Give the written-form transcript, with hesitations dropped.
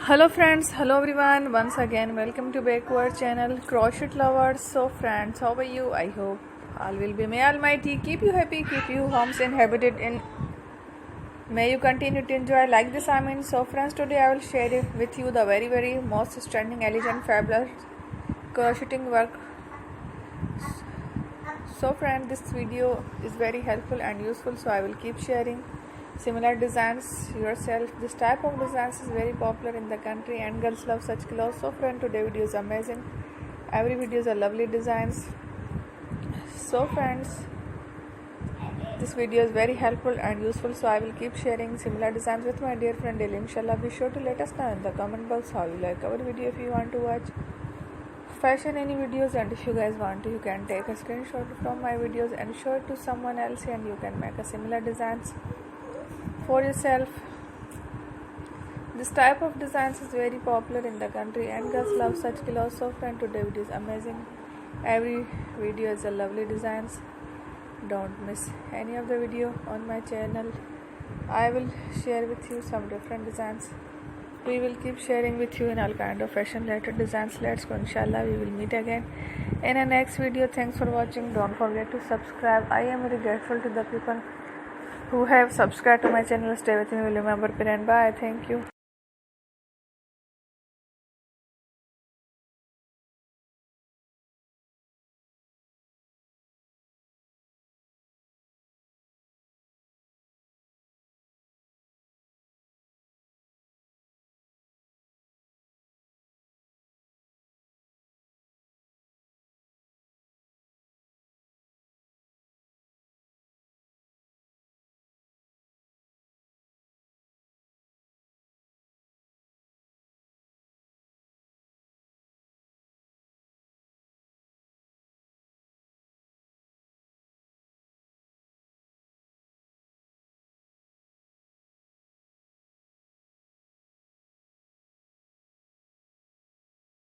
Hello friends, hello everyone, once again welcome to back to our channel Crochet Lovers. So friends, how are you? I hope all will be. May Almighty keep you happy, keep you homes inhabited in. May you continue to enjoy like this. So friends, today I will share it with you the very most stunning, elegant, fabulous crocheting work. So friends, this video is very helpful and useful, so I will keep sharing similar designs yourself. This type of designs is very popular in the country and girls love such clothes. So friend, today video is amazing. Every video is a lovely designs. So friends, this video is very helpful and useful, so I will keep sharing similar designs with my dear friend daily. Inshallah, be sure to let us know in the comment box how you like our video. If you want to watch fashion any videos, and if you guys want to, you can take a screenshot from my videos and show it to someone else, and you can make a similar designs for yourself. This type of designs is very popular in the country and girls love such clothes. So friend, today video is amazing. Every video is a lovely designs. Don't miss any of the video on my channel. I will share with you some different designs. We will keep sharing with you in all kind of fashion related designs. Let's go, inshallah. We will meet again in a next video. Thanks for watching. Don't forget to subscribe. I am very grateful to the people who have subscribed to my channel. Stay with me. Will remember pin and bye. Thank you.